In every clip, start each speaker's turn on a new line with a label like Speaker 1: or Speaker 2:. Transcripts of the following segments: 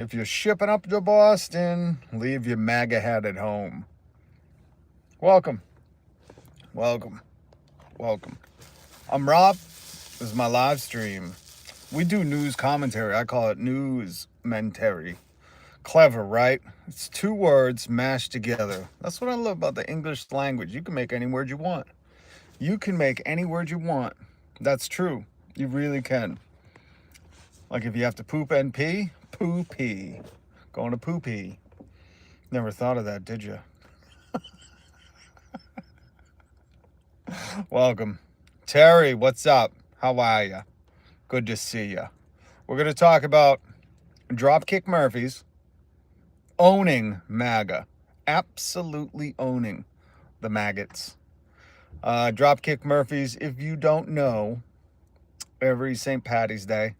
Speaker 1: If you're shipping up to Boston, leave your MAGA hat at home. Welcome. Welcome. Welcome. I'm Rob. This is my live stream. We do news commentary. I call it newsmentary. Clever, right? It's two words mashed together. That's what I love about the English language. You can make any word you want. You can make any word you want. That's true. You really can. Like if you have to poop and pee, poo-pee. Going to poo-pee. Never thought of that, did you? Welcome. Terry, what's up? How are ya? Good to see ya. We're going to talk about Dropkick Murphys owning MAGA. Absolutely owning the maggots. Dropkick Murphys, if you don't know, every St. Patty's Day,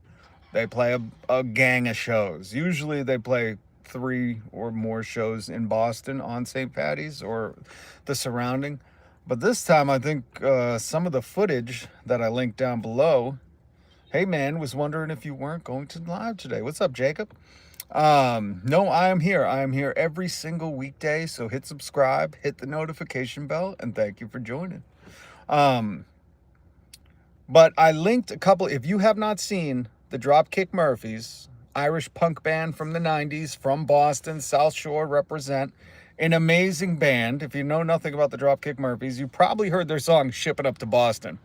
Speaker 1: they play a gang of shows. Usually they play 3 or more shows in Boston on St. Patty's or the surrounding. But this time, I think some of the footage that I linked down below, hey man, was wondering if you weren't going to live today. What's up, Jacob? No, I am here. I am here every single weekday. So hit subscribe, hit the notification bell, and thank you for joining. But I linked a couple. If you have not seen the Dropkick Murphys, Irish punk band from the 90s, from Boston, South Shore represent, an amazing band. If you know nothing about the Dropkick Murphys, you probably heard their song Shipping Up to Boston.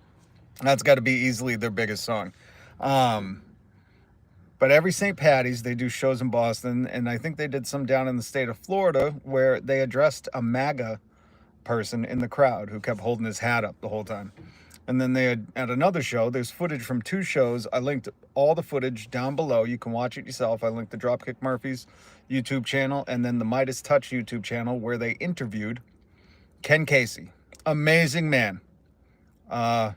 Speaker 1: That's got to be easily their biggest song. But every St. Patty's, they do shows in Boston, and I think they did some down in the state of Florida where they addressed a MAGA person in the crowd who kept holding his hat up the whole time. And then they had at another show, there's footage from 2 shows. I linked all the footage down below. You can watch it yourself. I linked the Dropkick Murphys YouTube channel and then the Midas Touch YouTube channel where they interviewed Ken Casey. Amazing man. I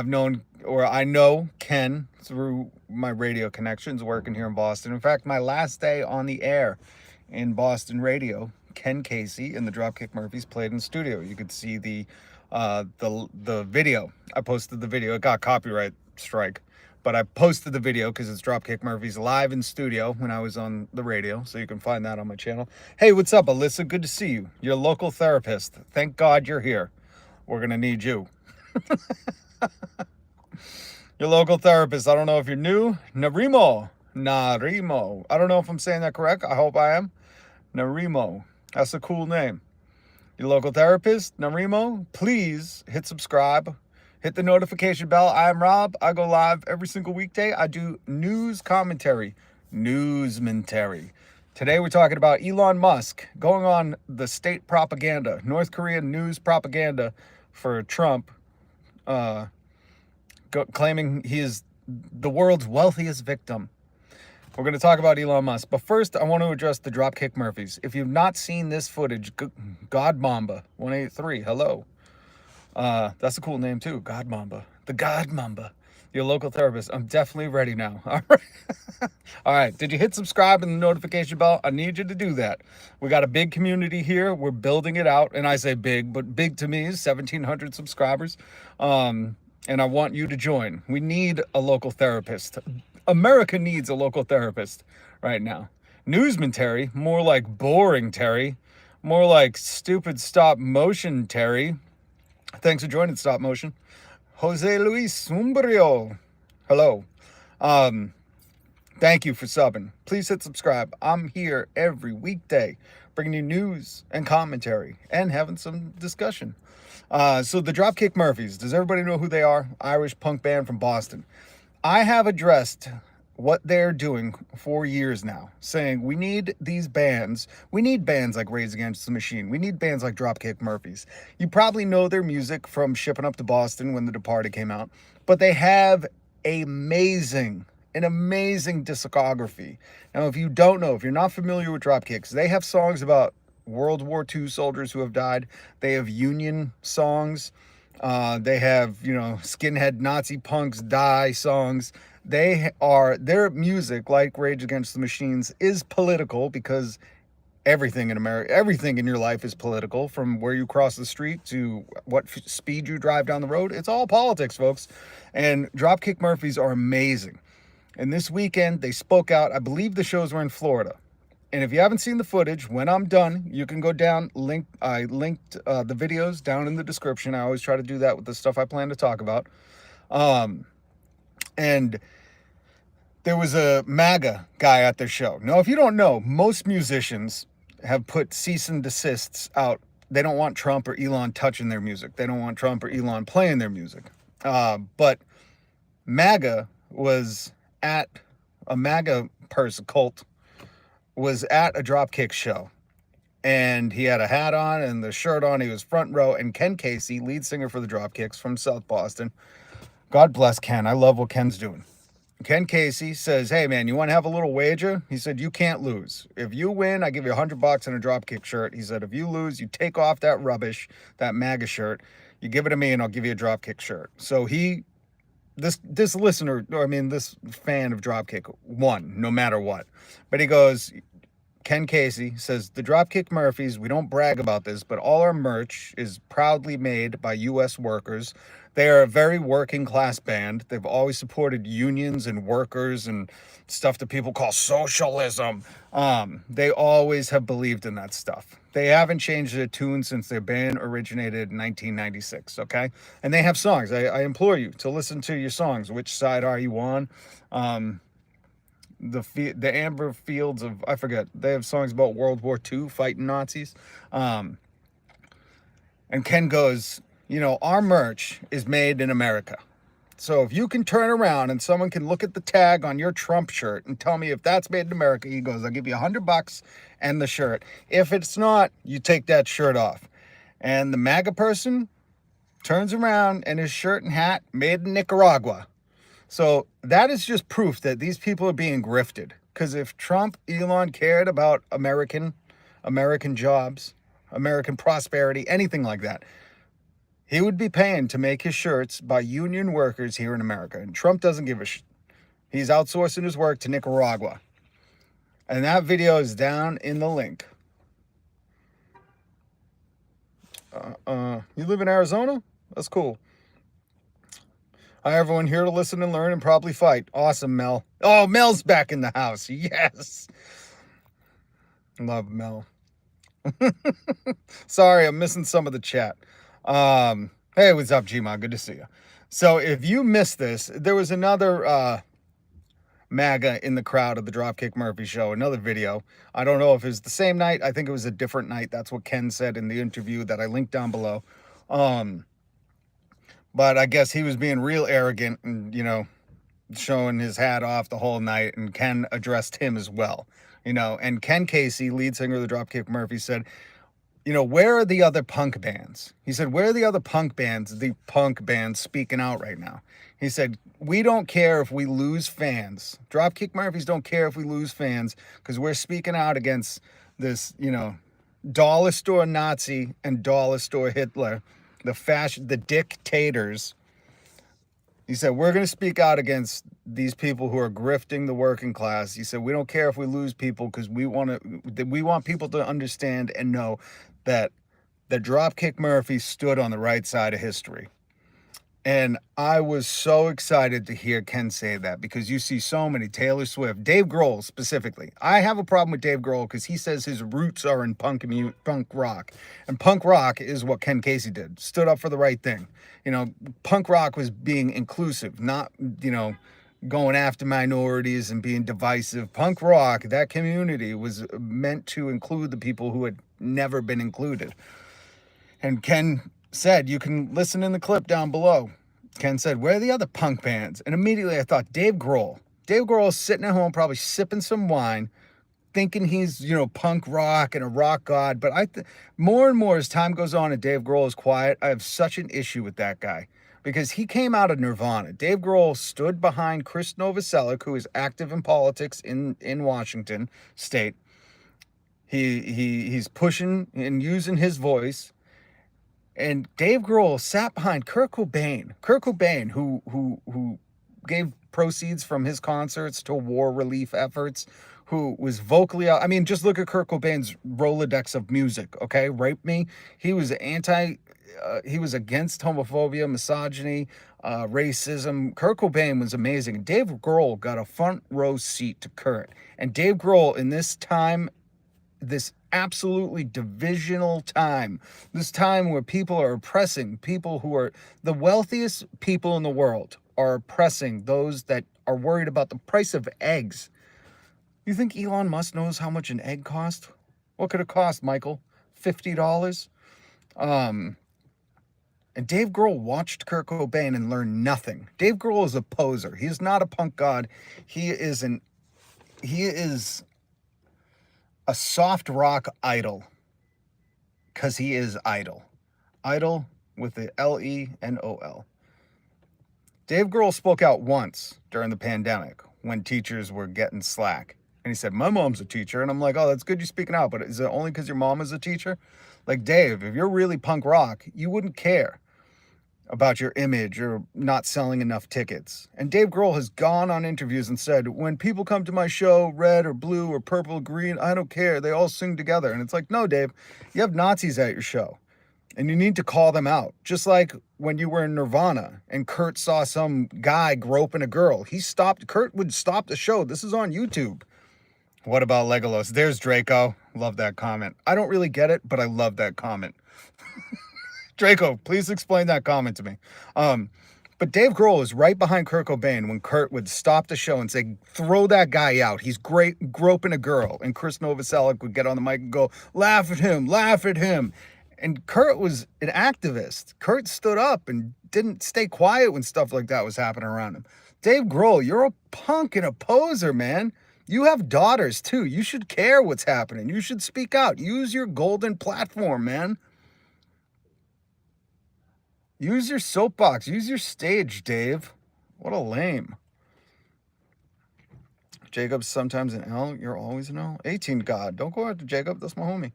Speaker 1: know Ken through my radio connections working here in Boston. In fact, my last day on the air in Boston radio, Ken Casey and the Dropkick Murphys played in the studio. You could see the video. I posted the video. It got copyright strike, but I posted the video because it's Dropkick Murphys live in studio when I was on the radio, so you can find that on my channel. Hey, what's up, Alyssa? Good to see you. You're a local therapist. Thank God you're here. We're gonna need you. Your local therapist. I don't know if you're new. Narimo. I don't know if I'm saying that correct. I hope I am. Narimo. That's a cool name. Your local therapist, Narimo, please hit subscribe, hit the notification bell. I am Rob. I go live every single weekday. I do news commentary, newsmentary. Today we're talking about Elon Musk going on the state propaganda, North Korean news propaganda for Trump, claiming he is the world's wealthiest victim. We're going to talk about Elon Musk. But first, I want to address the Dropkick Murphys. If you've not seen this footage, God Mamba 183, hello. That's a cool name too, God Mamba. The God Mamba. Your local therapist. I'm definitely ready now. All right. All right. Did you hit subscribe and the notification bell? I need you to do that. We got a big community here. We're building it out. And I say big, but big to me is 1,700 subscribers. And I want you to join. We need a local therapist. America needs a local therapist right now. Newsmentary, more like boring Terry, more like stupid stop motion Terry. Thanks for joining Stop Motion. Jose Luis Umbrio, hello. Thank you for subbing. Please hit subscribe. I'm here every weekday bringing you news and commentary and having some discussion. So the Dropkick Murphys, does everybody know who they are? Irish punk band from Boston. I have addressed what they're doing for years now, saying we need these bands. We need bands like Rage Against the Machine. We need bands like Dropkick Murphys. You probably know their music from Shipping Up to Boston when The Departed came out, but they have an amazing discography. Now, if you don't know, if you're not familiar with Dropkicks, they have songs about World War II soldiers who have died. They have Union songs. They have, skinhead Nazi punks die songs. Their music, like Rage Against the Machines, is political because everything in America, everything in your life is political, from where you cross the street to what speed you drive down the road. It's all politics, folks. And Dropkick Murphys are amazing. And this weekend, they spoke out. I believe the shows were in Florida. And if you haven't seen the footage, when I'm done, you can go down. I linked the videos down in the description. I always try to do that with the stuff I plan to talk about. And there was a MAGA guy at their show. Now, if you don't know, most musicians have put cease and desists out. They don't want Trump or Elon touching their music. They don't want Trump or Elon playing their music. But MAGA was at a MAGA cult was at a Dropkick show, and he had a hat on and the shirt on. He was front row, and Ken Casey, lead singer for the Dropkicks from South Boston. God bless Ken. I love what Ken's doing. Ken Casey says, hey man, you want to have a little wager? He said, you can't lose. If you win, I give you $100 and a Dropkick shirt. He said, if you lose, you take off that rubbish, that MAGA shirt, you give it to me and I'll give you a Dropkick shirt. So this listener, or I mean, this fan of Dropkick won no matter what. But he goes, Ken Casey says, the Dropkick Murphys, we don't brag about this, but all our merch is proudly made by U.S. workers. They are a very working class band. They've always supported unions and workers and stuff that people call socialism. They always have believed in that stuff. They haven't changed their tune since their band originated in 1996, okay? And they have songs. I implore you to listen to your songs. Which side are you on? The amber fields of, I forget, they have songs about World War II, fighting Nazis. And Ken goes, you know, our merch is made in America. So if you can turn around and someone can look at the tag on your Trump shirt and tell me if that's made in America, he goes, I'll give you $100 and the shirt. If it's not, you take that shirt off. And the MAGA person turns around and his shirt and hat made in Nicaragua. So that is just proof that these people are being grifted. Because if Trump, Elon cared about American jobs, American prosperity, anything like that, he would be paying to make his shirts by union workers here in America. And Trump doesn't give a shit. He's outsourcing his work to Nicaragua. And that video is down in the link. You live in Arizona? That's cool. Hi, everyone here to listen and learn and probably fight. Awesome, Mel. Oh, Mel's back in the house. Yes. Love Mel. Sorry, I'm missing some of the chat. Hey, what's up, Gma? Good to see you. So if you missed this, there was another MAGA in the crowd of the Dropkick Murphy show, another video. I don't know if it was the same night. I think it was a different night. That's what Ken said in the interview that I linked down below. But I guess he was being real arrogant and, you know, showing his hat off the whole night, and Ken addressed him as well, you know. And Ken Casey, lead singer of the Dropkick Murphy, said, you know, where are the other punk bands? He said, where are the other punk bands, the punk bands speaking out right now? He said, we don't care if we lose fans. Dropkick Murphys don't care if we lose fans because we're speaking out against this, you know, dollar store Nazi and dollar store Hitler, the dictators. He said, we're going to speak out against these people who are grifting the working class. He said, we don't care if we lose people because we want people to understand and know that the Dropkick Murphys stood on the right side of history. And I was so excited to hear Ken say that because you see so many, Taylor Swift, Dave Grohl specifically. I have a problem with Dave Grohl because he says his roots are in punk rock. And punk rock is what Ken Casey did, stood up for the right thing. You know, punk rock was being inclusive, not, you know, going after minorities and being divisive. Punk rock, that community was meant to include the people who had never been included. And Ken said, you can listen in the clip down below. Ken said, where are the other punk bands? And immediately I thought, Dave Grohl. Dave Grohl is sitting at home, probably sipping some wine, thinking he's, you know, punk rock and a rock god. But more and more as time goes on and Dave Grohl is quiet, I have such an issue with that guy. Because he came out of Nirvana. Dave Grohl stood behind Chris Novoselic, who is active in politics in Washington State. He's pushing and using his voice. And Dave Grohl sat behind Kurt Cobain, who gave proceeds from his concerts to war relief efforts, who was vocally out. I mean, just look at Kurt Cobain's Rolodex of music, okay? Rape Me. He was he was against homophobia, misogyny, racism. Kurt Cobain was amazing. Dave Grohl got a front row seat to Kurt. And Dave Grohl, in this time, this absolutely divisional time, this time where people are oppressing people who are the wealthiest people in the world, are oppressing those that are worried about the price of eggs. You think Elon Musk knows how much an egg cost? What could it cost, Michael? $50? And Dave Grohl watched Kurt Cobain and learned nothing. Dave Grohl is a poser. He is not a punk god. He is a soft rock idol, because he is idol. Idol with the Lenol. Dave Grohl spoke out once during the pandemic when teachers were getting slack. And he said, my mom's a teacher. And I'm like, oh, that's good you're speaking out, but is it only because your mom is a teacher? Like, Dave, if you're really punk rock, you wouldn't care about your image or not selling enough tickets. And Dave Grohl has gone on interviews and said, when people come to my show, red or blue or purple or green, I don't care. They all sing together. And it's like, no, Dave, you have Nazis at your show. And you need to call them out. Just like when you were in Nirvana and Kurt saw some guy groping a girl. Kurt would stop the show. This is on YouTube. What about Legolas? There's Draco. Love that comment. I don't really get it, but I love that comment. Draco, please explain that comment to me. But Dave Grohl is right behind Kurt Cobain when Kurt would stop the show and say, throw that guy out. He's great groping a girl. And Chris Novoselic would get on the mic and go, laugh at him, laugh at him. And Kurt was an activist. Kurt stood up and didn't stay quiet when stuff like that was happening around him. Dave Grohl, you're a punk and a poser, man. You have daughters, too. You should care what's happening. You should speak out. Use your golden platform, man. Use your soapbox. Use your stage, Dave. What a lame. Jacob's sometimes an L. You're always an L. 18 God. Don't go after Jacob. That's my homie.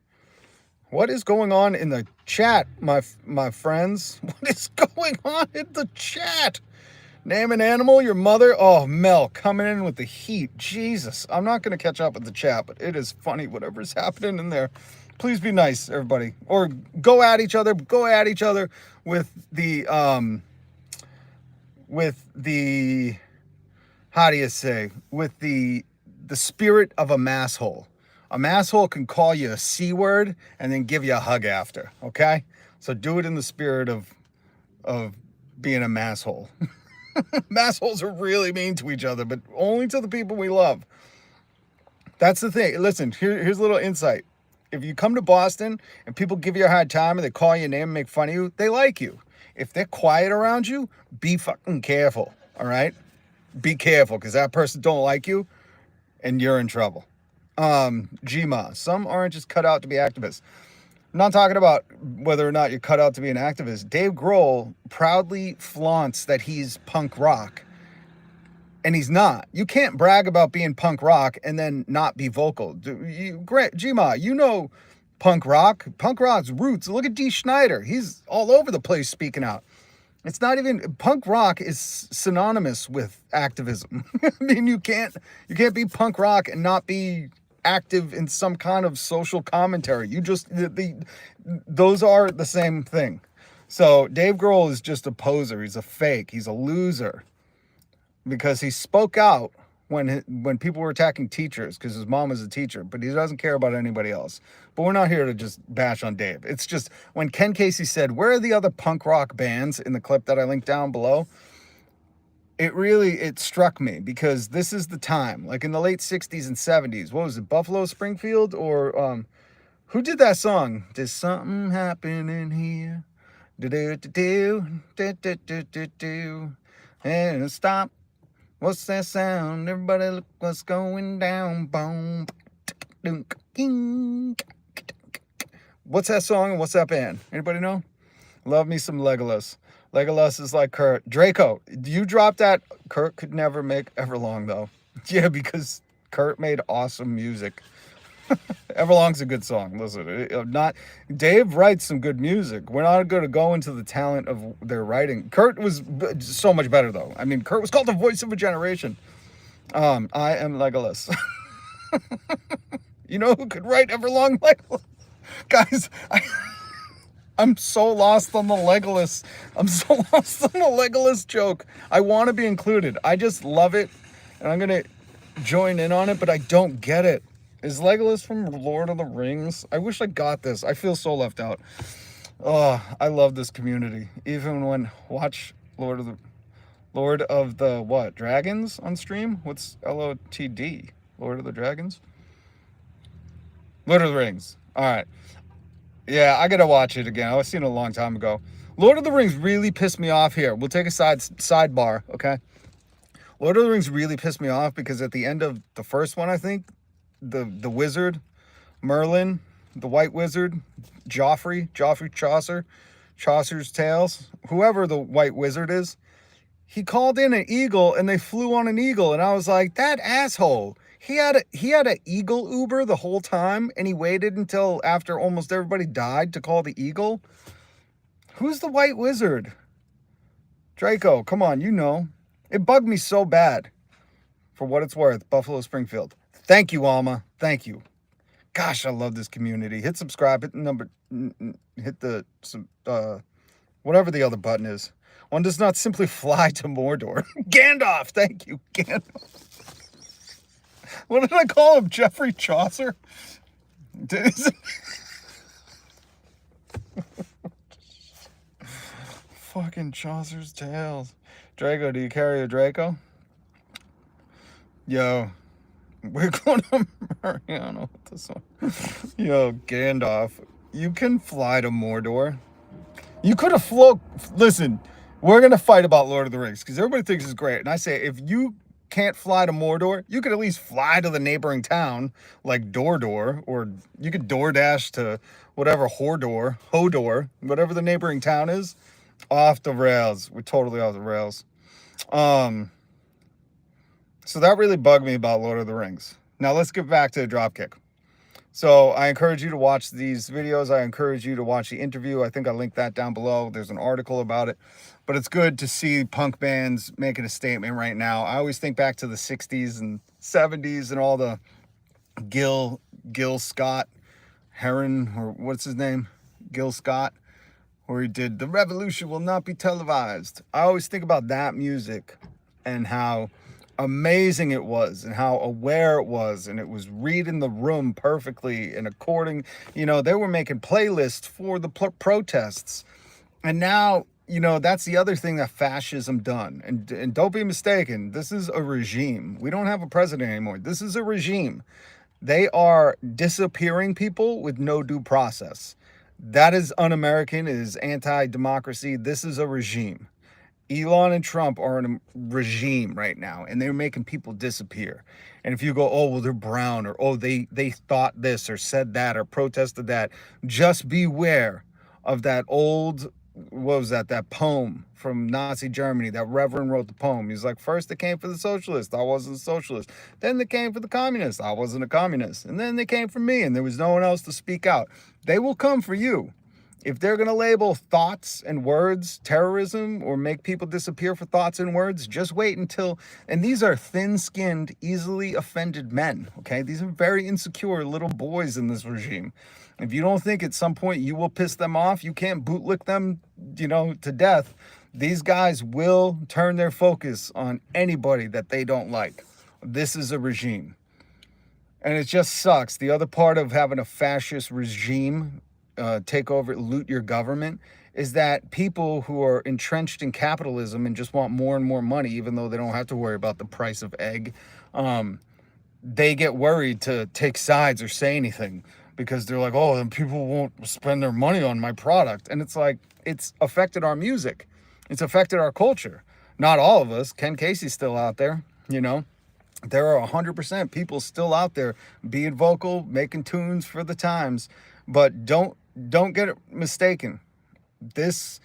Speaker 1: What is going on in the chat, my friends? What is going on in the chat? Name an animal, your mother. Oh, Mel coming in with the heat. Jesus. I'm not going to catch up with the chat, but it is funny whatever's happening in there. Please be nice, everybody. Or go at each other. Go at each other with the, how do you say? With the spirit of a masshole. A masshole can call you a C word and then give you a hug after, okay? So do it in the spirit of being a masshole. Massholes are really mean to each other, but only to the people we love. That's the thing. Listen, here's a little insight. If you come to Boston and people give you a hard time and they call your name and make fun of you, they like you. If they're quiet around you, be fucking careful, all right? Be careful, because that person don't like you and you're in trouble. Gma, some aren't just cut out to be activists. I'm not talking about whether or not you're cut out to be an activist. Dave Grohl proudly flaunts that he's punk rock, and he's not. You can't brag about being punk rock and then not be vocal. Gma, you know punk rock. Punk rock's roots. Look at Dee Schneider. He's all over the place speaking out. It's not even, punk rock is synonymous with activism. I mean, you can't be punk rock and not be active in some kind of social commentary. You just, those are the same thing. So Dave Grohl is just a poser. He's a fake. He's a loser, because he spoke out when people were attacking teachers, because his mom is a teacher, but he doesn't care about anybody else. But we're not here to just bash on Dave. It's just when Ken Casey said, where are the other punk rock bands, in the clip that I linked down below, it struck me, because this is the time, like in the late 60s and 70s. What was it, Buffalo Springfield? Or who did that song? There's something happening here. Do and stop. What's that sound? Everybody look what's going down. Boom. What's that song and what's that band? Anybody know? Love me some Legolas. Legolas is like Kurt. Draco, you dropped that. Kurt could never make Everlong, though. Yeah, because Kurt made awesome music. Everlong's a good song. Listen, Dave writes some good music. We're not going to go into the talent of their writing. Kurt was so much better, though. I mean, Kurt was called the voice of a generation. I am Legolas. You know who could write Everlong Legolas? Guys, I'm so lost on the Legolas. I'm so lost on the Legolas joke. I want to be included. I just love it, and I'm going to join in on it, but I don't get it. Is Legolas from Lord of the Rings? I wish I got this. I feel so left out. Oh, I love this community. Even when watch Lord of the what? Dragons on stream? What's LOTD? Lord of the Dragons? Lord of the Rings. All right. Yeah, I gotta watch it again. I was seeing it a long time ago. Lord of the Rings really pissed me off here. We'll take a sidebar, okay? Lord of the Rings really pissed me off because at the end of the first one, I think, the wizard, Merlin, the White Wizard, Joffrey Chaucer's Tales, whoever the White Wizard is, he called in an eagle and they flew on an eagle, and I was like, that asshole. He had an eagle Uber the whole time, and he waited until after almost everybody died to call the eagle. Who's the White Wizard? Draco, come on, you know. It bugged me so bad. For what it's worth, Buffalo Springfield. Thank you, Alma. Thank you. Gosh, I love this community. Hit subscribe. Hit the whatever the other button is. One does not simply fly to Mordor. Gandalf. Thank you, Gandalf. What did I call him? Geoffrey Chaucer? Fucking Chaucer's Tales. Draco, do you carry a Draco? Yo, we're going to Mariano with this one. Yo, Gandalf, you can fly to Mordor. You could have flown. Listen, we're going to fight about Lord of the Rings because everybody thinks it's great. And I say, if you can't fly to Mordor, you could at least fly to the neighboring town like Dordor, or you could DoorDash to whatever Hodor, whatever the neighboring town is. Off the rails. We're totally off the rails. So that really bugged me about Lord of the Rings. Now let's get back to Dropkick. So I encourage you to watch these videos. I encourage you to watch the interview. I think I linked that down below. There's an article about it. But it's good to see punk bands making a statement right now. I always think back to the 60s and 70s and all the Gil Scott Heron, or what's his name? Gil Scott, where he did "The Revolution Will Not Be Televised." I always think about that music and how amazing it was and how aware it was, and it was reading the room perfectly and according, they were making playlists for the protests. And now, that's the other thing that fascism done. And don't be mistaken, this is a regime. We don't have a president anymore. This is a regime. They are disappearing people with no due process. That is un-American. It is anti-democracy. This is a regime. Elon and Trump are in a regime right now, and they're making people disappear. And if you go, oh, well, they're brown, or, oh, they thought this or said that or protested that, just beware of that old, what was that poem from Nazi Germany. That reverend wrote the poem. He's like, first they came for the socialists. I wasn't a socialist. Then they came for the communists. I wasn't a communist. And then they came for me, and there was no one else to speak out. They will come for you. If they're going to label thoughts and words terrorism or make people disappear for thoughts and words, just wait until, and these are thin-skinned, easily offended men, okay? These are very insecure little boys in this regime. If you don't think at some point you will piss them off, you can't bootlick them, to death, these guys will turn their focus on anybody that they don't like. This is a regime. And it just sucks. The other part of having a fascist regime take over, loot your government, is that people who are entrenched in capitalism and just want more and more money, even though they don't have to worry about the price of egg, they get worried to take sides or say anything because they're like, oh, then people won't spend their money on my product. And it's like, it's affected our music. It's affected our culture. Not all of us. Ken Casey's still out there, There are 100% people still out there being vocal, making tunes for the times. But don't get it mistaken. This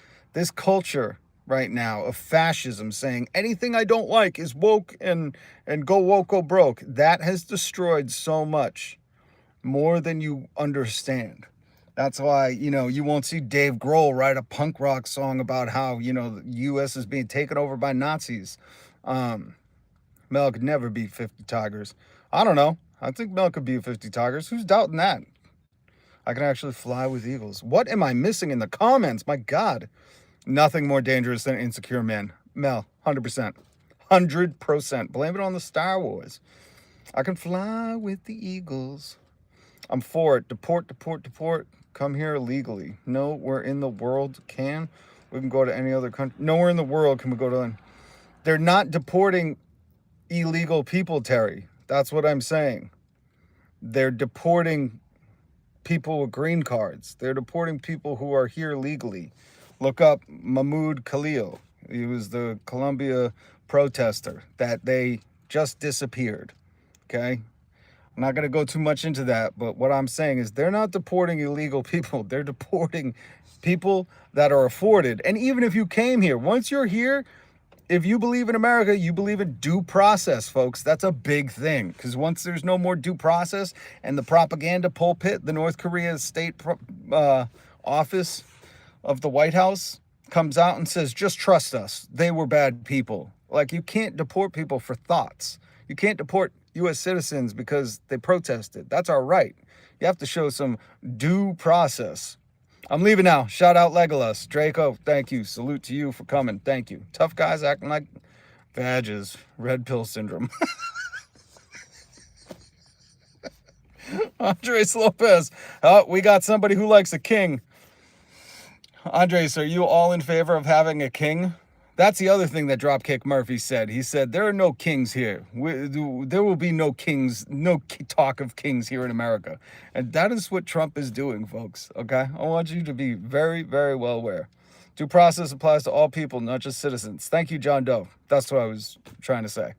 Speaker 1: culture right now of fascism saying anything I don't like is woke and go woke, go broke. That has destroyed so much more than you understand. That's why, you won't see Dave Grohl write a punk rock song about how, the U.S. is being taken over by Nazis. Mel could never beat 50 Tigers. I don't know. I think Mel could be 50 tigers. Who's doubting that? I can actually fly with eagles. What am I missing in the comments? My God. Nothing more dangerous than insecure men. Mel, 100%. 100%. Blame it on the Star Wars. I can fly with the eagles. I'm for it. Deport, deport, deport. Come here illegally. Nowhere in the world can. We can go to any other country. Nowhere in the world can we go to. They're not deporting illegal people, Terry. That's what I'm saying. They're deporting people with green cards. They're deporting people who are here legally. Look up Mahmoud Khalil. He was the Colombia protester that they just disappeared. Okay? I'm not going to go too much into that, but what I'm saying is they're not deporting illegal people. They're deporting people that are afforded. And even if you came here, once you're here, if you believe in America, you believe in due process, folks. That's a big thing, because once there's no more due process and the propaganda pulpit, the North Korea state office of the White House comes out and says, just trust us. They were bad people. Like, you can't deport people for thoughts. You can't deport U.S. citizens because they protested. That's our right. You have to show some due process. I'm leaving now. Shout out Legolas. Draco, thank you. Salute to you for coming. Thank you. Tough guys acting like badges. Red pill syndrome. Andres Lopez. We got somebody who likes a king. Andres, are you all in favor of having a king? That's the other thing that Dropkick Murphy said. He said, there are no kings here. There will be no kings, no talk of kings here in America. And that is what Trump is doing, folks, okay? I want you to be very, very well aware. Due process applies to all people, not just citizens. Thank you, John Doe. That's what I was trying to say.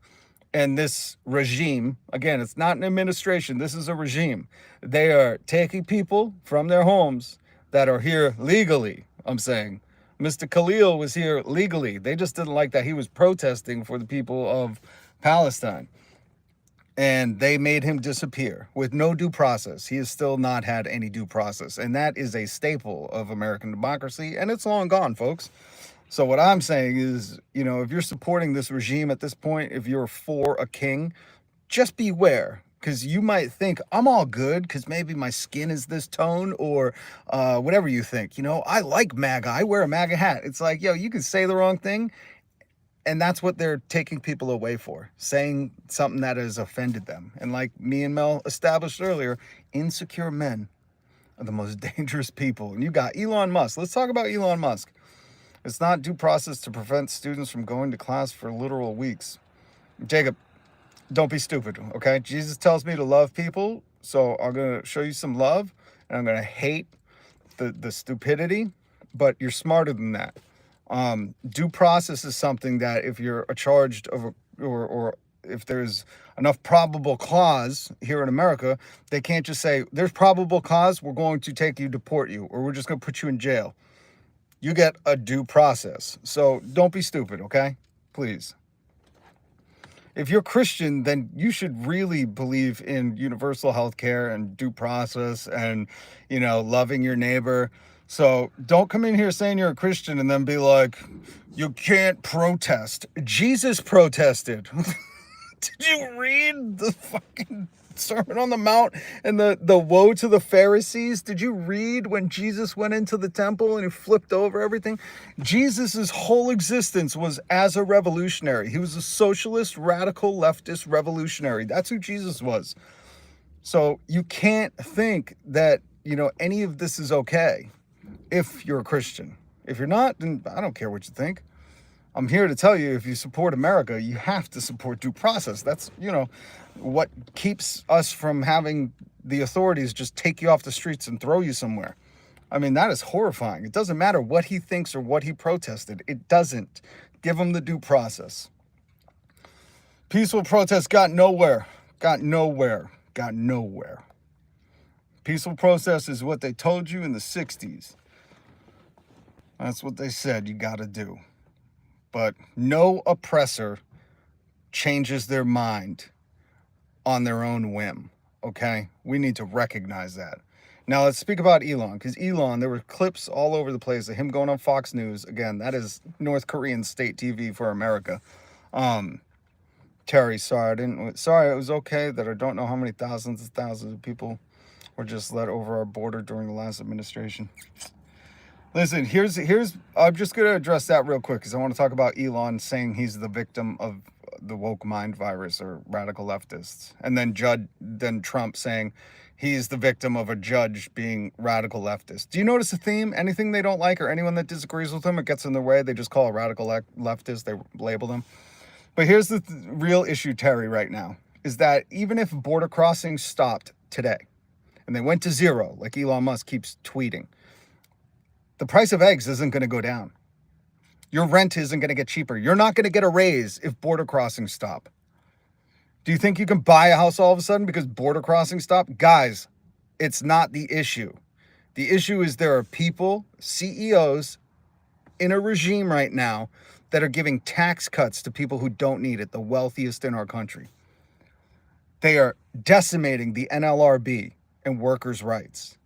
Speaker 1: And this regime, again, it's not an administration. This is a regime. They are taking people from their homes that are here legally, I'm saying. Mr. Khalil was here legally. They just didn't like that he was protesting for the people of Palestine. And they made him disappear with no due process. He has still not had any due process. And that is a staple of American democracy. And it's long gone, folks. So what I'm saying is, you know, if you're supporting this regime at this point, if you're for a king, just beware. Because you might think, I'm all good because maybe my skin is this tone or whatever you think. You know, I like MAGA. I wear a MAGA hat. It's like, yo, you can say the wrong thing. And that's what they're taking people away for, saying something that has offended them. And like me and Mel established earlier, insecure men are the most dangerous people. And you got Elon Musk. Let's talk about Elon Musk. It's not due process to prevent students from going to class for literal weeks. Jacob, don't be stupid, okay? Jesus tells me to love people, so I'm going to show you some love, and I'm going to hate the stupidity, but you're smarter than that. Due process is something that if you're charged of or if there's enough probable cause here in America, they can't just say, there's probable cause, we're going to take you, deport you, or we're just going to put you in jail. You get a due process. So don't be stupid, okay? Please. If you're Christian, then you should really believe in universal health care and due process and, you know, loving your neighbor. So don't come in here saying you're a Christian and then be like, you can't protest. Jesus protested. Did you read the fucking Sermon on the Mount and the woe to the Pharisees? Did you read when Jesus went into the temple and he flipped over everything? Jesus's whole existence was as a revolutionary. He was a socialist, radical, leftist revolutionary. That's who Jesus was. So you can't think that, you know, any of this is okay if you're a Christian. If you're not, then I don't care what you think. I'm here to tell you, if you support America, you have to support due process. That's, you know, what keeps us from having the authorities just take you off the streets and throw you somewhere. I mean, that is horrifying. It doesn't matter what he thinks or what he protested. It doesn't. Give him the due process. Peaceful protests got nowhere. Got nowhere. Got nowhere. Peaceful protest is what they told you in the 60s. That's what they said you got to do. But no oppressor changes their mind on their own whim, okay? We need to recognize that. Now, let's speak about Elon, because Elon, there were clips all over the place of him going on Fox News. Again, that is North Korean state TV for America. Terry, sorry, it was okay that I don't know how many thousands of people were just let over our border during the last administration. Listen, here's I'm just going to address that real quick because I want to talk about Elon saying he's the victim of the woke mind virus or radical leftists. And then Trump saying he's the victim of a judge being radical leftist. Do you notice a theme? Anything they don't like or anyone that disagrees with them, it gets in their way, they just call a radical leftist, they label them. But here's the real issue, Terry, right now, is that even if border crossings stopped today and they went to zero, like Elon Musk keeps tweeting, the price of eggs isn't going to go down. Your rent isn't going to get cheaper. You're not going to get a raise if border crossings stop. Do you think you can buy a house all of a sudden because border crossings stop? Guys, it's not the issue. The issue is there are people, CEOs, in a regime right now that are giving tax cuts to people who don't need it, the wealthiest in our country. They are decimating the NLRB and workers' rights.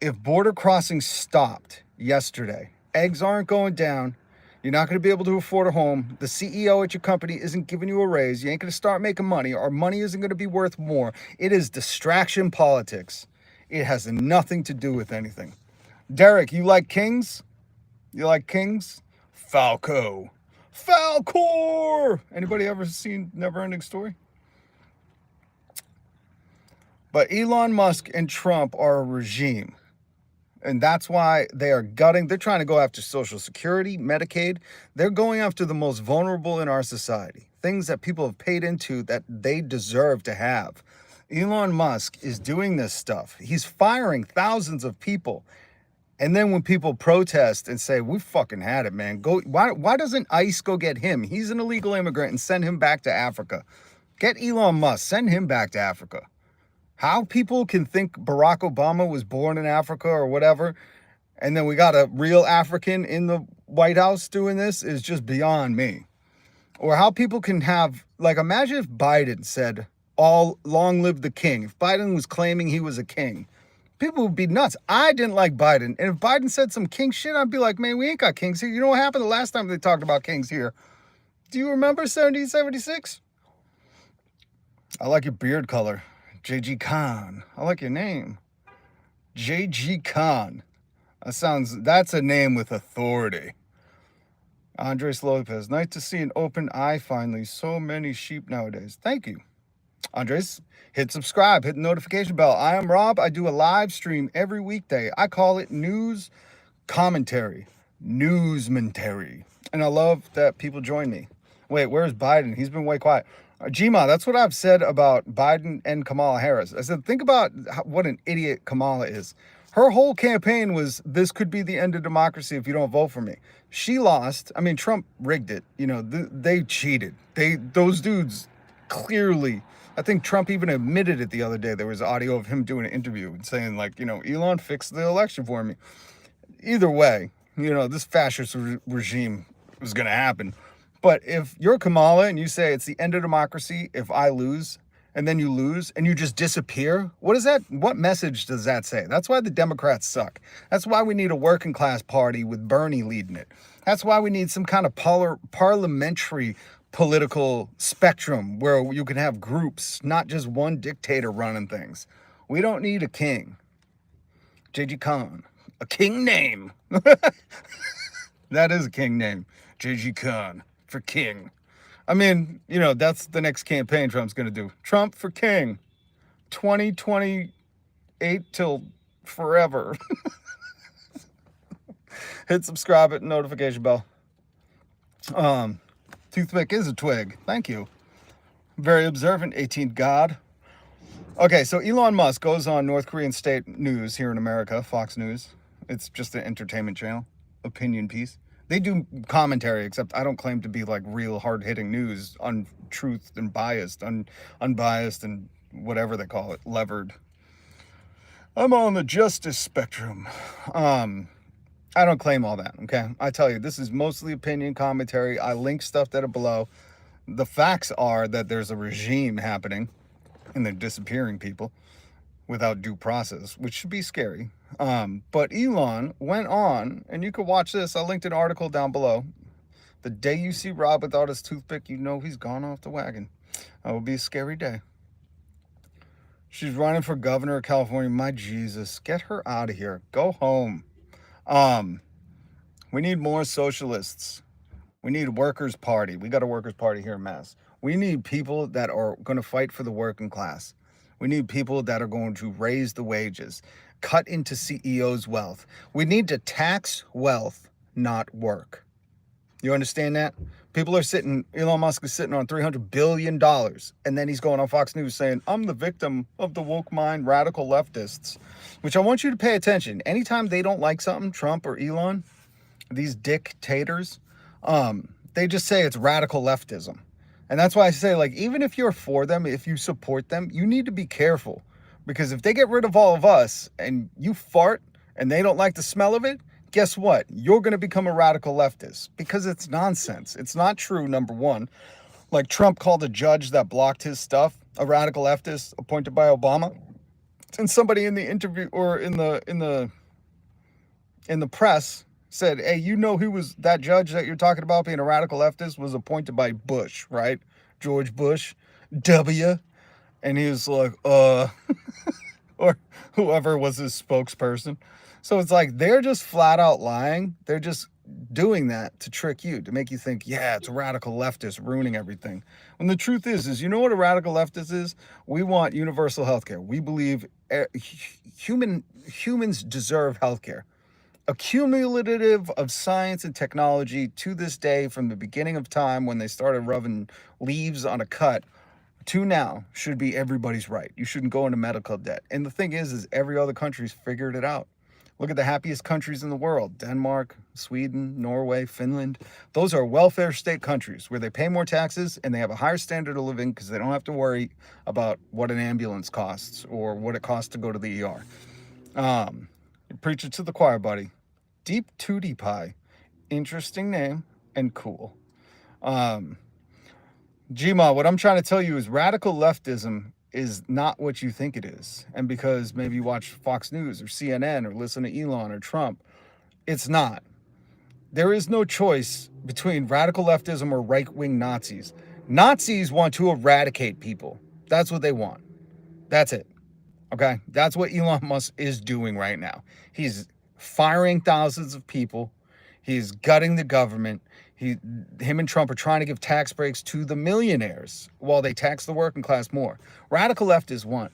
Speaker 1: If border crossings stopped yesterday, eggs aren't going down, you're not going to be able to afford a home, the CEO at your company isn't giving you a raise, you ain't going to start making money, or money isn't going to be worth more. It is distraction politics. It has nothing to do with anything. Derek, you like kings? You like kings? Falco. Falcor! Anybody ever seen Neverending Story? But Elon Musk and Trump are a regime. And that's why they are gutting. They're trying to go after Social Security, Medicaid. They're going after the most vulnerable in our society. Things that people have paid into that they deserve to have. Elon Musk is doing this stuff. He's firing thousands of people. And then when people protest and say, we fucking had it, man. Why doesn't ICE go get him? He's an illegal immigrant and send him back to Africa. Get Elon Musk. Send him back to Africa. How people can think Barack Obama was born in Africa or whatever, and then we got a real African in the White House doing this is just beyond me. Or how people can have, like, imagine if Biden said, long live the king. If Biden was claiming he was a king, people would be nuts. I didn't like Biden. And if Biden said some king shit, I'd be like, man, we ain't got kings here. You know what happened the last time they talked about kings here? Do you remember 1776? I like your beard color. JG Khan. I like your name. JG Khan. That's a name with authority. Andres Lopez. Nice to see an open eye finally. So many sheep nowadays. Thank you. Andres, hit subscribe, hit the notification bell. I am Rob. I do a live stream every weekday. I call it news commentary. Newsmentary. And I love that people join me. Wait, where's Biden? He's been way quiet. Gma, that's what I've said about Biden and Kamala Harris. I said, think about what an idiot Kamala is. Her whole campaign was, this could be the end of democracy if you don't vote for me. She lost. I mean, Trump rigged it. You know, they cheated. Those dudes clearly, I think Trump even admitted it the other day. There was audio of him doing an interview and saying, like, you know, Elon fixed the election for me. Either way, you know, this fascist regime was going to happen. But if you're Kamala and you say it's the end of democracy if I lose, and then you lose and you just disappear, what message does that say? That's why the Democrats suck. That's why we need a working class party with Bernie leading it. That's why we need some kind of parliamentary political spectrum where you can have groups, not just one dictator running things. We don't need a king. JG Khan. A king name. That is a king name. JG Khan. For king. I mean, you know, that's the next campaign Trump's going to do. Trump for king. 2028 till forever. Hit subscribe, hit notification bell. Toothpick is a twig. Thank you. Very observant, 18th God. Okay, so Elon Musk goes on North Korean state news here in America, Fox News. It's just an entertainment channel, opinion piece. They do commentary, except I don't claim to be like real hard-hitting news, untruth and biased, unbiased and whatever they call it, levered. I'm on the justice spectrum. I don't claim all that, okay? I tell you, this is mostly opinion commentary. I link stuff that are below. The facts are that there's a regime happening and they're disappearing people without due process, which should be scary. But Elon went on, and you could watch this. I linked an article down below. The day you see Rob without his toothpick, you know he's gone off the wagon. That will be a scary day. She's running for governor of California. My Jesus, get her out of here. Go home. We need more socialists. We need a workers' party. We got a workers' party here in Mass. We need people that are going to fight for the working class. We need people that are going to raise the wages, cut into CEOs' wealth. We need to tax wealth, not work. You understand that? People are sitting, Elon Musk is sitting on $300 billion, and then he's going on Fox News saying, I'm the victim of the woke mind radical leftists, which I want you to pay attention. Anytime they don't like something, Trump or Elon, these dictators, they just say it's radical leftism. And that's why I say, like, even if you're for them, if you support them, you need to be careful. Because if they get rid of all of us and you fart and they don't like the smell of it, guess what? You're going to become a radical leftist because it's nonsense. It's not true, number one. Like Trump called a judge that blocked his stuff a radical leftist appointed by Obama. And somebody in the interview or in the press said, hey, you know who was that judge that you're talking about being a radical leftist was appointed by Bush, right? George Bush, W. And he was like, or whoever was his spokesperson. So it's like they're just flat out lying. They're just doing that to trick you, to make you think, yeah, it's a radical leftist ruining everything. When the truth is you know what a radical leftist is? We want universal healthcare. We believe humans deserve healthcare. A cumulative of science and technology to this day, from the beginning of time when they started rubbing leaves on a cut to now, should be everybody's right. You shouldn't go into medical debt. And the thing is every other country's figured it out. Look at the happiest countries in the world: Denmark, Sweden, Norway, Finland. Those are welfare state countries where they pay more taxes and they have a higher standard of living because they don't have to worry about what an ambulance costs or what it costs to go to the ER. You preach it to the choir, buddy. Deep Tootie Pie. Interesting name and cool. Gma, what I'm trying to tell you is radical leftism is not what you think it is. And because maybe you watch Fox News or CNN or listen to Elon or Trump, it's not. There is no choice between radical leftism or right-wing Nazis. Nazis want to eradicate people. That's what they want. That's it. Okay? That's what Elon Musk is doing right now. He's firing thousands of people. He's gutting the government. Him and Trump are trying to give tax breaks to the millionaires while they tax the working class more. Radical leftists want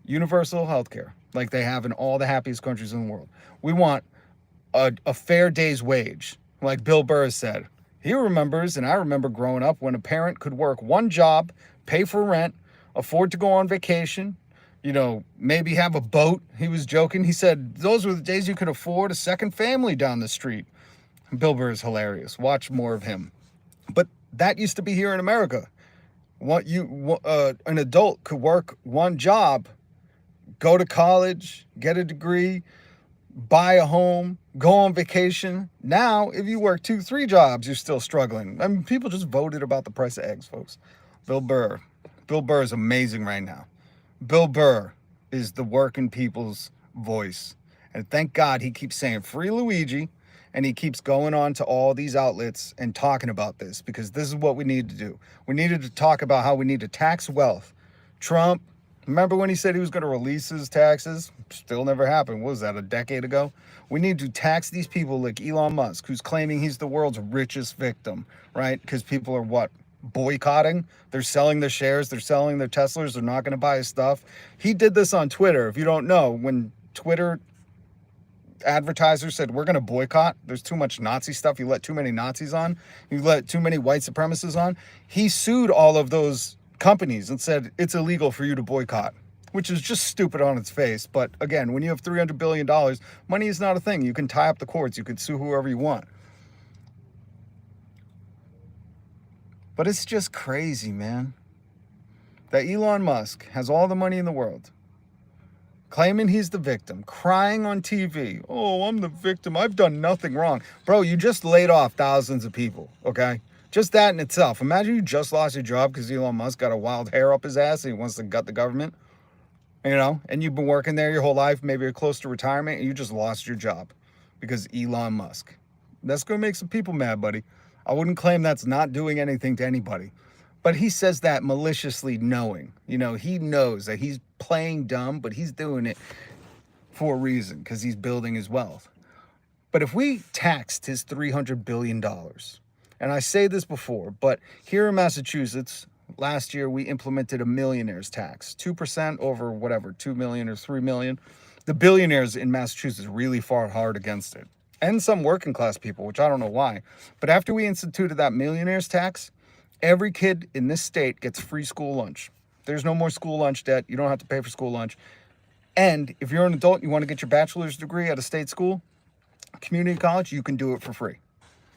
Speaker 1: universal health care like they have in all the happiest countries in the world. We want a fair day's wage, like Bill Burr said. He remembers, and I remember growing up, when a parent could work one job, pay for rent, afford to go on vacation, maybe have a boat. He was joking. He said those were the days you could afford a second family down the street. Bill Burr is hilarious. Watch more of him. But that used to be here in America. An adult could work one job, go to college, get a degree, buy a home, go on vacation. Now, if you work 2-3 jobs, you're still struggling. I mean, people just voted about the price of eggs, folks. Bill Burr is amazing right now. Bill Burr is the working people's voice. And thank God he keeps saying free Luigi. And he keeps going on to all these outlets and talking about this, because this is what we need to do. We needed to talk about how we need to tax wealth. Trump, remember when he said he was going to release his taxes? Still never happened. What was that, a decade ago? We need to tax these people like Elon Musk, who's claiming he's the world's richest victim, right? Because people are boycotting. They're selling their shares. They're selling their Teslas. They're not going to buy his stuff. He did this on Twitter. If you don't know, when Twitter advertisers said, we're going to boycott, there's too much Nazi stuff, you let too many Nazis on, you let too many white supremacists on, he sued all of those companies and said it's illegal for you to boycott, which is just stupid on its face. But again, when you have $300 billion, money is not a thing. You can tie up the courts, you can sue whoever you want. But it's just crazy, man, that Elon Musk has all the money in the world, claiming he's the victim, crying on TV. Oh, I'm the victim. I've done nothing wrong. Bro, you just laid off thousands of people, okay? Just that in itself. Imagine you just lost your job because Elon Musk got a wild hair up his ass and he wants to gut the government, and you've been working there your whole life, maybe you're close to retirement, and you just lost your job because Elon Musk. That's going to make some people mad, buddy. I wouldn't claim that's not doing anything to anybody. But he says that maliciously knowing. You know, he knows that he's playing dumb, but he's doing it for a reason because he's building his wealth. But if we taxed his $300 billion, and I say this before, but here in Massachusetts, last year we implemented a millionaire's tax, 2% over whatever, 2 million or 3 million. The billionaires in Massachusetts really fought hard against it. And some working class people, which I don't know why. But after we instituted that millionaire's tax, every kid in this state gets free school lunch. There's no more school lunch debt. You don't have to pay for school lunch. And if you're an adult, you want to get your bachelor's degree at a state school, community college, you can do it for free.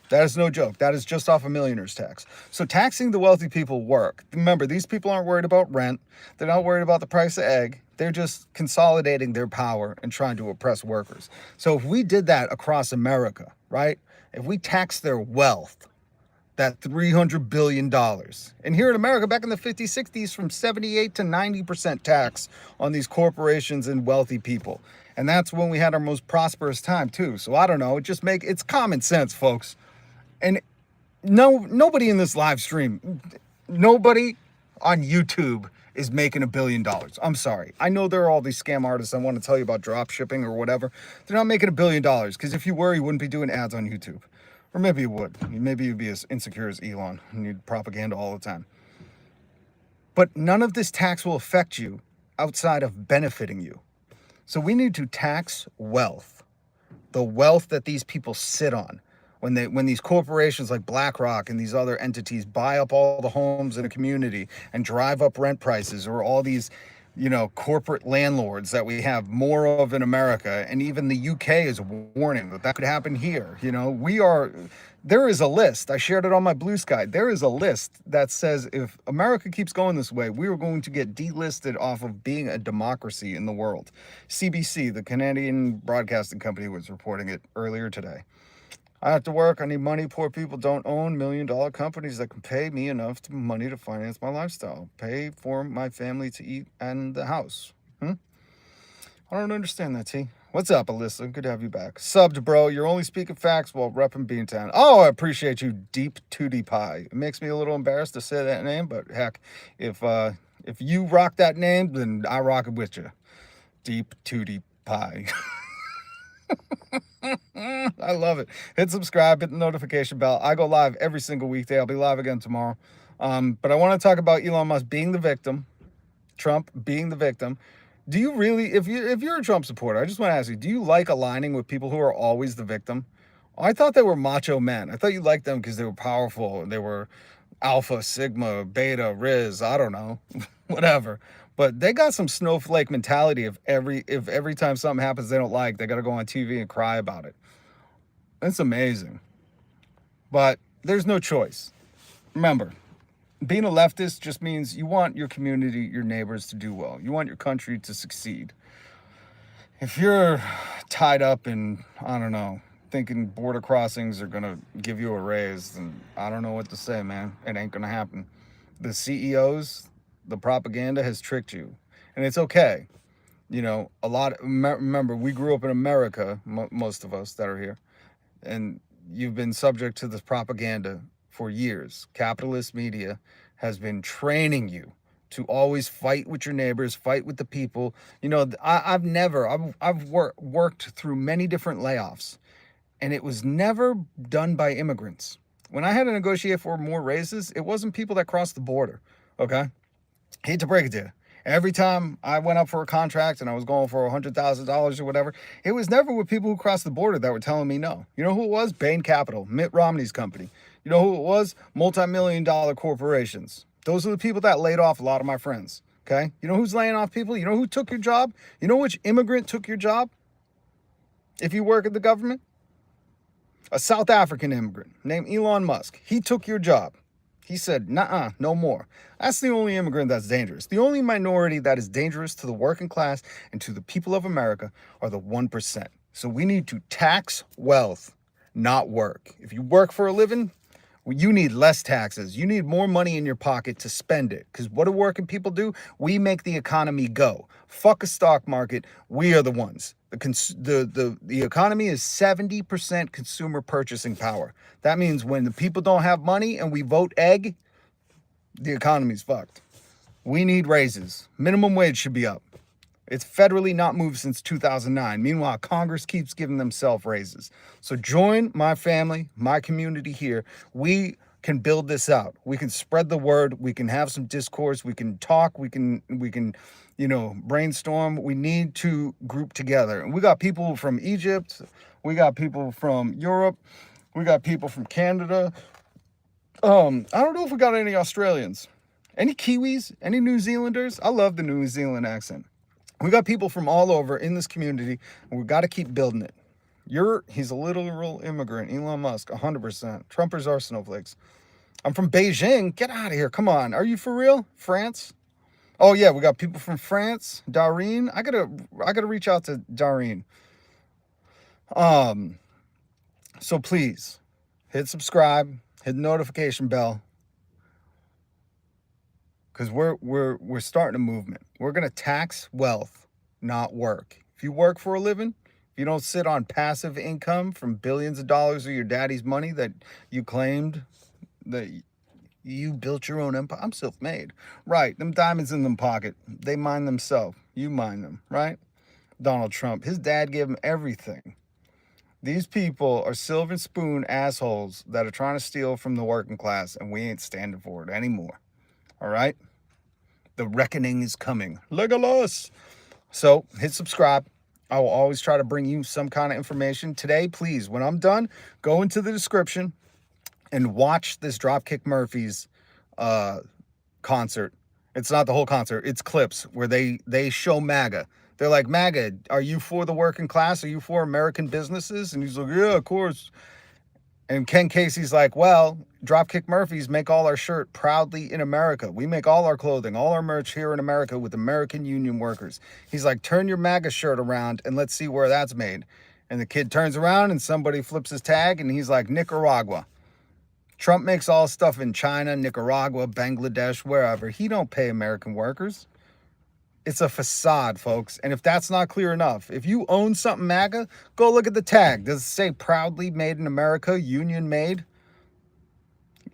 Speaker 1: That is no joke. That is just off a millionaire's tax. So taxing the wealthy people work. Remember, these people aren't worried about rent. They're not worried about the price of egg. They're just consolidating their power and trying to oppress workers. So if we did that across America, right? If we taxed their wealth, that $300 billion. And here in America, back in the 50s, 60s, from 78 to 90% tax on these corporations and wealthy people. And that's when we had our most prosperous time too. So I don't know, it's common sense, folks. And nobody in this live stream, nobody on YouTube is making $1 billion. I'm sorry. I know there are all these scam artists I want to tell you about drop shipping or whatever. They're not making $1 billion because if you were, you wouldn't be doing ads on YouTube. Or maybe you would. Maybe you'd be as insecure as Elon and you'd propaganda all the time. But none of this tax will affect you outside of benefiting you. So we need to tax wealth, the wealth that these people sit on. When these corporations like BlackRock and these other entities buy up all the homes in a community and drive up rent prices, or all these, corporate landlords that we have more of in America, and even the UK is warning that could happen here. There is a list. I shared it on my Blue Sky. There is a list that says if America keeps going this way, we are going to get delisted off of being a democracy in the world. CBC, the Canadian broadcasting company, was reporting it earlier today. I have to work. I need money. Poor people don't own $1 million companies that can pay me enough money to finance my lifestyle, pay for my family to eat and the house. I don't understand that, T. What's up, Alyssa? Good to have you back. Subbed, bro. You're only speaking facts while repping Beantown. Oh, I appreciate you, Deep Tootie Pie. It makes me a little embarrassed to say that name, but heck, if you rock that name, then I rock it with you. Deep Tootie Pie. I love it. Hit subscribe, hit the notification bell. I go live every single weekday. I'll be live again tomorrow. But I want to talk about Elon Musk being the victim, Trump being the victim. Do you really, if you're a Trump supporter, I just want to ask you, do you like aligning with people who are always the victim? I thought they were macho men. I thought you liked them because they were powerful. They were alpha, sigma, beta, Riz, I don't know, whatever. But they got some snowflake mentality. If every time something happens they don't like, they got to go on TV and cry about it. It's amazing. But there's no choice. Remember, being a leftist just means you want your community, your neighbors to do well. You want your country to succeed. If you're tied up in, I don't know, thinking border crossings are going to give you a raise, then I don't know what to say, man. It ain't going to happen. The CEOs, the propaganda has tricked you. And it's okay. Remember, we grew up in America, most of us that are here, and you've been subject to this propaganda for years. Capitalist media has been training you to always fight with your neighbors, fight with the people. I've worked through many different layoffs, and it was never done by immigrants. When I had to negotiate for more raises, it wasn't people that crossed the border, okay? Hate to break it to you. Every time I went up for a contract and I was going for $100,000 or whatever, it was never with people who crossed the border that were telling me no. You know who it was? Bain Capital, Mitt Romney's company. You know who it was? Multi-million-dollar corporations. Those are the people that laid off a lot of my friends, okay? You know who's laying off people? You know who took your job? You know which immigrant took your job? If you work at the government? A South African immigrant named Elon Musk. He took your job. He said, nuh-uh, no more. That's the only immigrant that's dangerous. The only minority that is dangerous to the working class and to the people of America are the 1%. So we need to tax wealth, not work. If you work for a living, You need less taxes. You need more money in your pocket to spend it. Because what do working people do? We make the economy go. Fuck a stock market. We are the ones. The economy is 70% consumer purchasing power. That means when the people don't have money and we vote egg, the economy's fucked. We need raises. Minimum wage should be up. It's federally not moved since 2009. Meanwhile, Congress keeps giving themselves raises. So join my family, my community here. We can build this out. We can spread the word. We can have some discourse. We can talk. We can, brainstorm. We need to group together. And we got people from Egypt. We got people from Europe. We got people from Canada. I don't know if we got any Australians. Any Kiwis? Any New Zealanders? I love the New Zealand accent. We got people from all over in this community, and we've got to keep building it. He's a literal immigrant, Elon Musk, 100%. Trumpers are snowflakes. I'm from Beijing. Get out of here. Come on. Are you for real? France? Oh, yeah, we got people from France. Dareen. I gotta reach out to Dareen. So please, hit subscribe, hit the notification bell. Because we're starting a movement. We're going to tax wealth, not work. If you work for a living, if you don't sit on passive income from billions of dollars of your daddy's money that you claimed that you built your own empire. I'm self-made. Right, them diamonds in them pocket. They mine themselves. You mine them, right? Donald Trump, his dad gave him everything. These people are silver spoon assholes that are trying to steal from the working class, and we ain't standing for it anymore. All right? The reckoning is coming. Legolas. So hit subscribe. I will always try to bring you some kind of information. Today, please, when I'm done, go into the description and watch this Dropkick Murphys concert. It's not the whole concert. It's clips where they show Maga. They're like, Maga, are you for the working class? Are you for American businesses? And he's like, yeah, of course. And Ken Casey's like, well, Dropkick Murphys make all our shirt proudly in America. We make all our clothing, all our merch here in America with American union workers. He's like, turn your MAGA shirt around and let's see where that's made. And the kid turns around and somebody flips his tag and he's like, Nicaragua. Trump makes all stuff in China, Nicaragua, Bangladesh, wherever. He don't pay American workers. It's a facade, folks. And if that's not clear enough, if you own something MAGA, go look at the tag. Does it say proudly made in America, union made?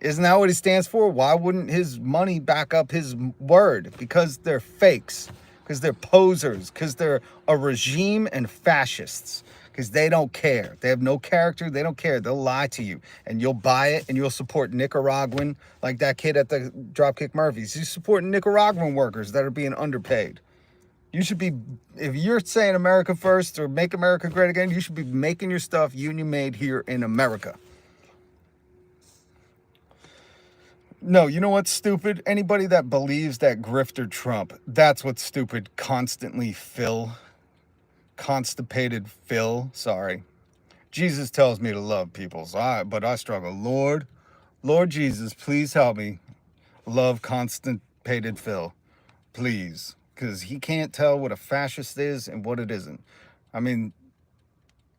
Speaker 1: Isn't that what he stands for? Why wouldn't his money back up his word? Because they're fakes, because they're posers, because they're a regime and fascists, because they don't care. They have no character. They don't care. They'll lie to you and you'll buy it and you'll support Nicaraguan, like that kid at the Dropkick Murphys. He's supporting Nicaraguan workers that are being underpaid. You should be, if you're saying America first or make America great again, you should be making your stuff union made here in America. No, you know what's stupid? Anybody that believes that grifter Trump, that's what's stupid. Constipated Phil, sorry. Jesus tells me to love people, but I struggle. Lord Jesus, please help me love constipated Phil, please. Because he can't tell what a fascist is and what it isn't. I mean,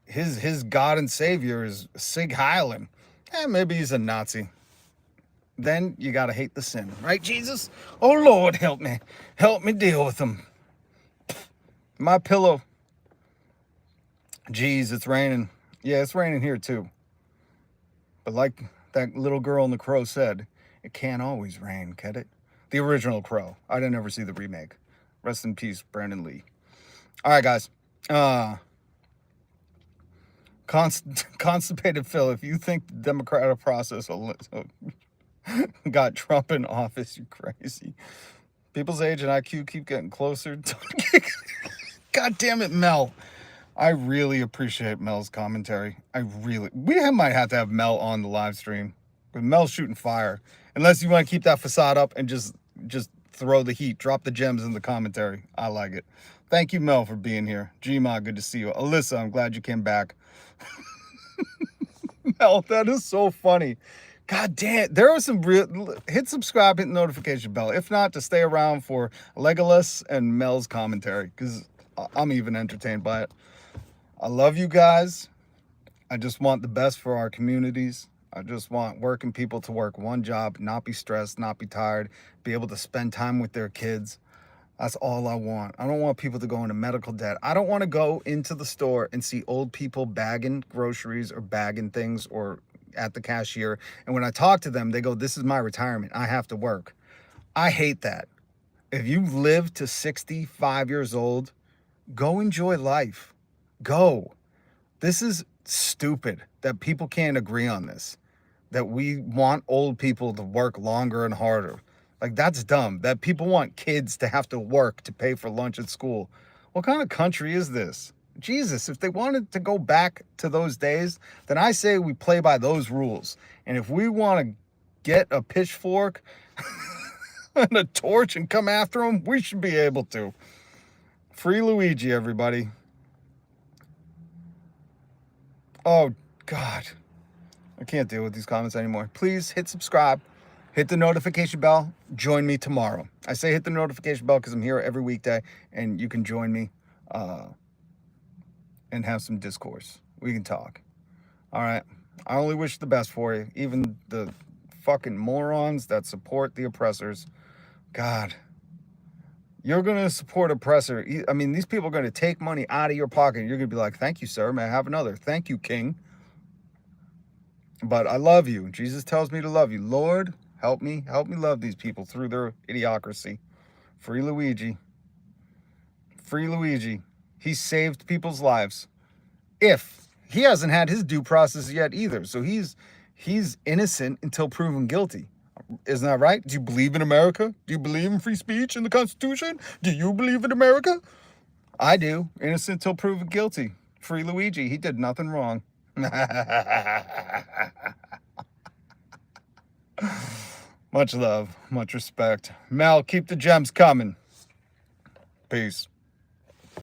Speaker 1: his God and Savior is Sig Heil. Maybe he's a Nazi. Then you got to hate the sin. Right, Jesus? Oh, Lord, help me. Help me deal with them. My pillow. Jeez, it's raining. Yeah, it's raining here, too. But like that little girl in The Crow said, it can't always rain, can it? The original Crow. I didn't ever see the remake. Rest in peace, Brandon Lee. All right, guys. Constipated Phil, if you think the democratic process got Trump in office, you're crazy. People's age and IQ keep getting closer. God damn it, Mel. I really appreciate Mel's commentary. We might have to have Mel on the live stream. But Mel's shooting fire. Unless you want to keep that facade up and just throw the heat. Drop the gems in the commentary. I like it. Thank you, Mel, for being here. Gma, good to see you. Alyssa, I'm glad you came back. Mel, that is so funny. God damn, there are some real... Hit subscribe, hit the notification bell. If not, to stay around for Legolas and Mel's commentary, because I'm even entertained by it. I love you guys. I just want the best for our communities. I just want working people to work one job, not be stressed, not be tired, be able to spend time with their kids. That's all I want. I don't want people to go into medical debt. I don't want to go into the store and see old people bagging groceries or bagging things or at the cashier. And when I talk to them, they go, this is my retirement. I have to work. I hate that. If you live to 65 years old, go enjoy life. Go. This is stupid that people can't agree on this, that we want old people to work longer and harder. Like, that's dumb. That people want kids to have to work to pay for lunch at school. What kind of country is this? Jesus, if they wanted to go back to those days, then I say we play by those rules. And if we want to get a pitchfork and a torch and come after them, we should be able to. Free Luigi, everybody. Oh, God. I can't deal with these comments anymore. Please hit subscribe. Hit the notification bell. Join me tomorrow. I say hit the notification bell because I'm here every weekday, and you can join me and have some discourse. We can talk. All right. I only wish the best for you. Even the fucking morons that support the oppressors. God. You're going to support oppressor. I mean, these people are going to take money out of your pocket. And you're going to be like, thank you, sir. May I have another? Thank you, king. But I love you. Jesus tells me to love you. Lord, help me love these people through their idiocracy. Free Luigi. Free Luigi. He saved people's lives. If he hasn't had his due process yet either. So he's innocent until proven guilty. Isn't that right? Do you believe in America? Do you believe in free speech in the Constitution? Do you believe in America? I do. Innocent until proven guilty. Free Luigi. He did nothing wrong. Much love, much respect. Mel, keep the gems coming. Peace.